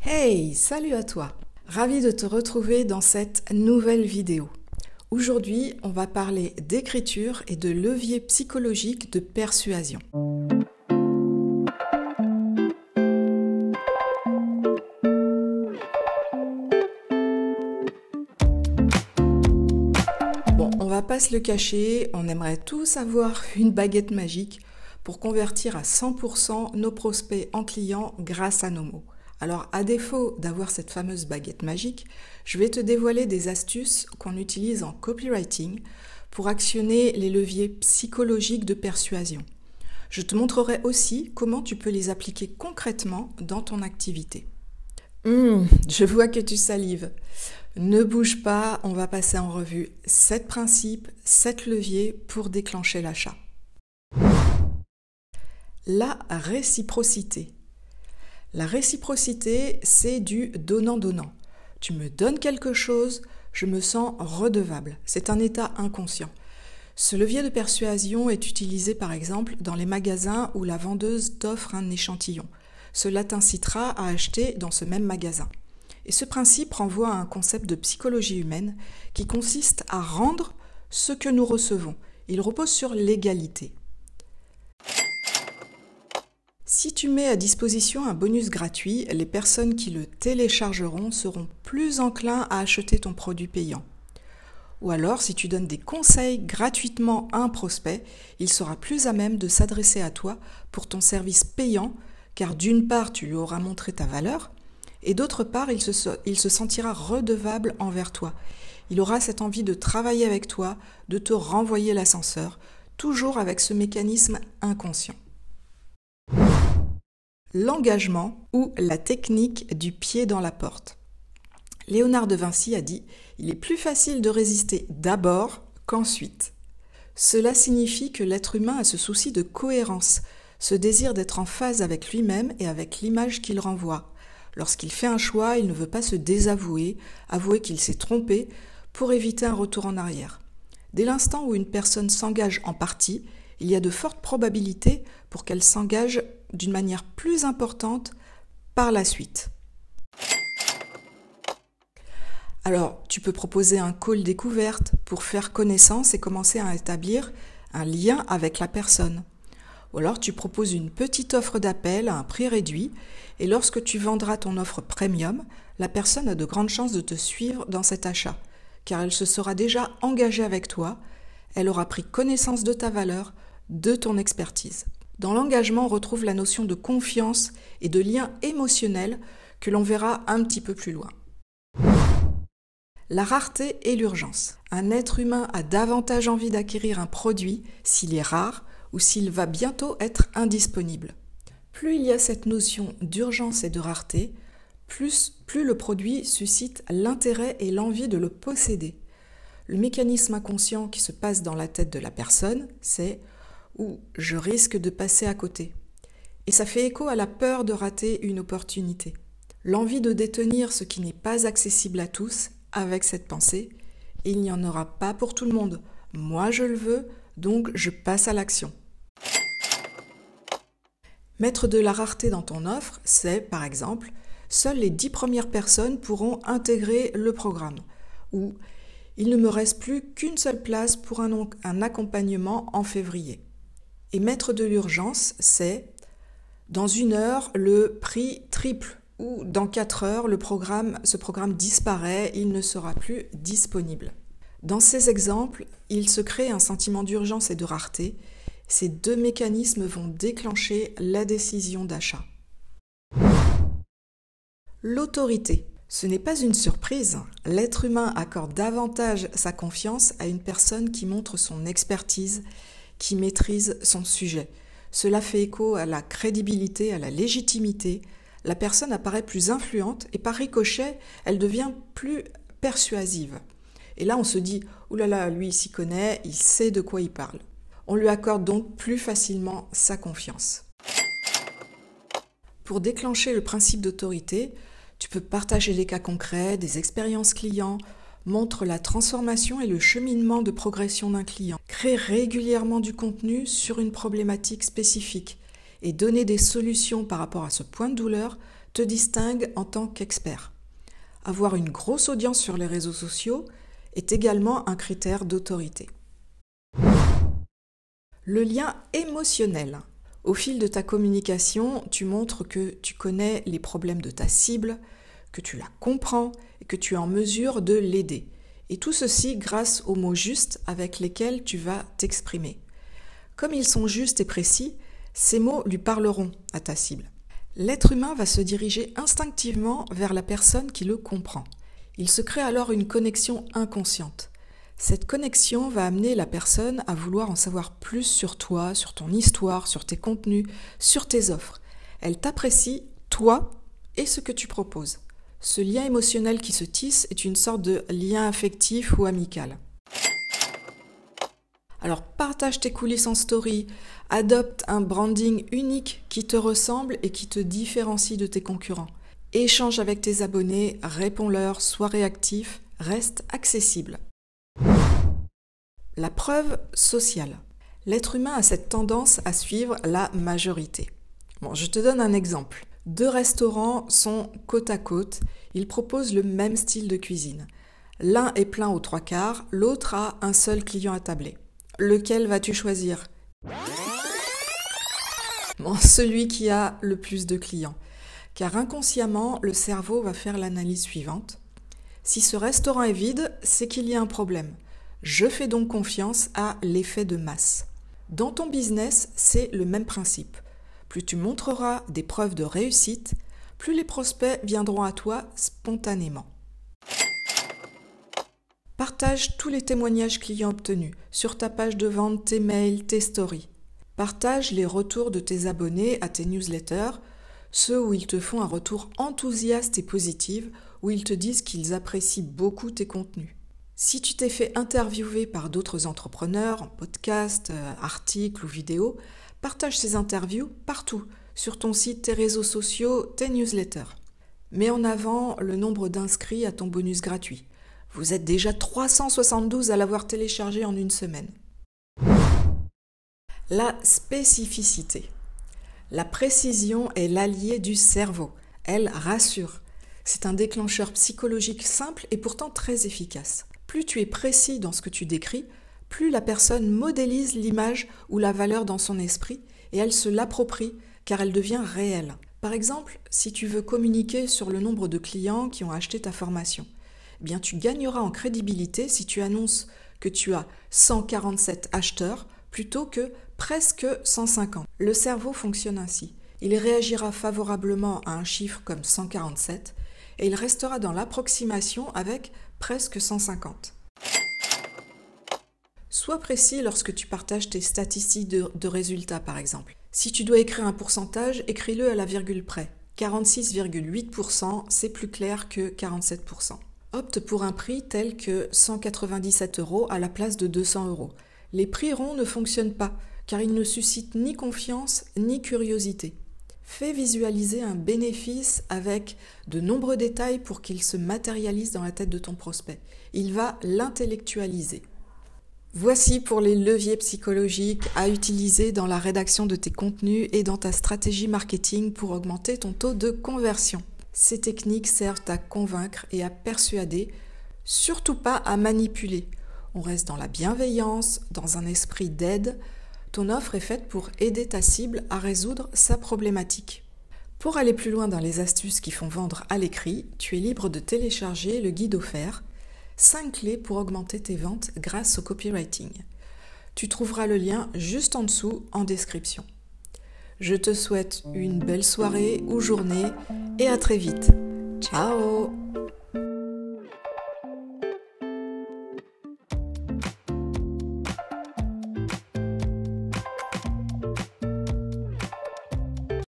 Hey, salut à toi! Ravi de te retrouver dans cette nouvelle vidéo. Aujourd'hui, on va parler d'écriture et de leviers psychologiques de persuasion. Bon, on va pas se le cacher, on aimerait tous avoir une baguette magique pour convertir à 100% nos prospects en clients grâce à nos mots. Alors, à défaut d'avoir cette fameuse baguette magique, je vais te dévoiler des astuces qu'on utilise en copywriting pour actionner les leviers psychologiques de persuasion. Je te montrerai aussi comment tu peux les appliquer concrètement dans ton activité. Je vois que tu salives. Ne bouge pas, on va passer en revue 7 principes, 7 leviers pour déclencher l'achat. La réciprocité. La réciprocité, c'est du donnant-donnant. Tu me donnes quelque chose, je me sens redevable. C'est un état inconscient. Ce levier de persuasion est utilisé par exemple dans les magasins où la vendeuse t'offre un échantillon. Cela t'incitera à acheter dans ce même magasin. Et ce principe renvoie à un concept de psychologie humaine qui consiste à rendre ce que nous recevons. Il repose sur l'égalité. Si tu mets à disposition un bonus gratuit, les personnes qui le téléchargeront seront plus enclins à acheter ton produit payant. Ou alors, si tu donnes des conseils gratuitement à un prospect, il sera plus à même de s'adresser à toi pour ton service payant, car d'une part, tu lui auras montré ta valeur, et d'autre part, il se sentira redevable envers toi. Il aura cette envie de travailler avec toi, de te renvoyer l'ascenseur, toujours avec ce mécanisme inconscient. L'engagement ou la technique du pied dans la porte. Léonard de Vinci a dit « Il est plus facile de résister d'abord qu'ensuite ». Cela signifie que l'être humain a ce souci de cohérence, ce désir d'être en phase avec lui-même et avec l'image qu'il renvoie. Lorsqu'il fait un choix, il ne veut pas se désavouer, avouer qu'il s'est trompé pour éviter un retour en arrière. Dès l'instant où une personne s'engage en partie, il y a de fortes probabilités pour qu'elle s'engage d'une manière plus importante par la suite. Alors, tu peux proposer un call découverte pour faire connaissance et commencer à établir un lien avec la personne. Ou alors, tu proposes une petite offre d'appel à un prix réduit et lorsque tu vendras ton offre premium, la personne a de grandes chances de te suivre dans cet achat, car elle se sera déjà engagée avec toi, elle aura pris connaissance de ta valeur, de ton expertise. Dans l'engagement, on retrouve la notion de confiance et de lien émotionnel que l'on verra un petit peu plus loin. La rareté et l'urgence. Un être humain a davantage envie d'acquérir un produit s'il est rare ou s'il va bientôt être indisponible. Plus il y a cette notion d'urgence et de rareté, plus le produit suscite l'intérêt et l'envie de le posséder. Le mécanisme inconscient qui se passe dans la tête de la personne, c'est ou je risque de passer à côté. Et ça fait écho à la peur de rater une opportunité. L'envie de détenir ce qui n'est pas accessible à tous, avec cette pensée, il n'y en aura pas pour tout le monde. Moi je le veux, donc je passe à l'action. Mettre de la rareté dans ton offre, c'est par exemple, seules les 10 premières personnes pourront intégrer le programme. Ou il ne me reste plus qu'une seule place pour un accompagnement en février. Et mettre de l'urgence, c'est dans 1 heure, le prix triple ou dans 4 heures, ce programme disparaît, il ne sera plus disponible. Dans ces exemples, il se crée un sentiment d'urgence et de rareté. Ces deux mécanismes vont déclencher la décision d'achat. L'autorité. Ce n'est pas une surprise. L'être humain accorde davantage sa confiance à une personne qui montre son expertise, qui maîtrise son sujet. Cela fait écho à la crédibilité, à la légitimité. La personne apparaît plus influente et par ricochet, elle devient plus persuasive. Et là, on se dit « Ouh là là, lui, il s'y connaît, il sait de quoi il parle ». On lui accorde donc plus facilement sa confiance. Pour déclencher le principe d'autorité, tu peux partager des cas concrets, des expériences clients, montre la transformation et le cheminement de progression d'un client. Crée régulièrement du contenu sur une problématique spécifique et donner des solutions par rapport à ce point de douleur te distingue en tant qu'expert. Avoir une grosse audience sur les réseaux sociaux est également un critère d'autorité. Le lien émotionnel. Au fil de ta communication, tu montres que tu connais les problèmes de ta cible, que tu la comprends et que tu es en mesure de l'aider. Et tout ceci grâce aux mots justes avec lesquels tu vas t'exprimer. Comme ils sont justes et précis, ces mots lui parleront à ta cible. L'être humain va se diriger instinctivement vers la personne qui le comprend. Il se crée alors une connexion inconsciente. Cette connexion va amener la personne à vouloir en savoir plus sur toi, sur ton histoire, sur tes contenus, sur tes offres. Elle t'apprécie, toi et ce que tu proposes. Ce lien émotionnel qui se tisse est une sorte de lien affectif ou amical. Alors partage tes coulisses en story, adopte un branding unique qui te ressemble et qui te différencie de tes concurrents. Échange avec tes abonnés, réponds-leur, sois réactif, reste accessible. La preuve sociale. L'être humain a cette tendance à suivre la majorité. Je te donne un exemple. 2 restaurants sont côte à côte, ils proposent le même style de cuisine. L'un est plein aux 3/4, l'autre a un seul client attablé. Lequel vas-tu choisir ? Celui qui a le plus de clients. Car inconsciemment, le cerveau va faire l'analyse suivante. Si ce restaurant est vide, c'est qu'il y a un problème. Je fais donc confiance à l'effet de masse. Dans ton business, c'est le même principe. Plus tu montreras des preuves de réussite, plus les prospects viendront à toi spontanément. Partage tous les témoignages clients obtenus sur ta page de vente, tes mails, tes stories. Partage les retours de tes abonnés à tes newsletters, ceux où ils te font un retour enthousiaste et positif, où ils te disent qu'ils apprécient beaucoup tes contenus. Si tu t'es fait interviewer par d'autres entrepreneurs, podcasts, articles ou vidéos, partage ces interviews partout, sur ton site, tes réseaux sociaux, tes newsletters. Mets en avant le nombre d'inscrits à ton bonus gratuit. Vous êtes déjà 372 à l'avoir téléchargé en une semaine. La spécificité. La précision est l'allié du cerveau. Elle rassure. C'est un déclencheur psychologique simple et pourtant très efficace. Plus tu es précis dans ce que tu décris, plus la personne modélise l'image ou la valeur dans son esprit et elle se l'approprie car elle devient réelle. Par exemple, si tu veux communiquer sur le nombre de clients qui ont acheté ta formation, tu gagneras en crédibilité si tu annonces que tu as 147 acheteurs plutôt que presque 150. Le cerveau fonctionne ainsi. Il réagira favorablement à un chiffre comme 147 et il restera dans l'approximation avec presque 150. Sois précis lorsque tu partages tes statistiques de résultats par exemple. Si tu dois écrire un pourcentage, écris-le à la virgule près. 46,8%, c'est plus clair que 47%. Opte pour un prix tel que 197 € à la place de 200 €. Les prix ronds ne fonctionnent pas car ils ne suscitent ni confiance ni curiosité. Fais visualiser un bénéfice avec de nombreux détails pour qu'il se matérialise dans la tête de ton prospect. Il va l'intellectualiser. Voici pour les leviers psychologiques à utiliser dans la rédaction de tes contenus et dans ta stratégie marketing pour augmenter ton taux de conversion. Ces techniques servent à convaincre et à persuader, surtout pas à manipuler. On reste dans la bienveillance, dans un esprit d'aide. Ton offre est faite pour aider ta cible à résoudre sa problématique. Pour aller plus loin dans les astuces qui font vendre à l'écrit, tu es libre de télécharger le guide offert 5 clés pour augmenter tes ventes grâce au copywriting. Tu trouveras le lien juste en dessous en description. Je te souhaite une belle soirée ou journée et à très vite. Ciao!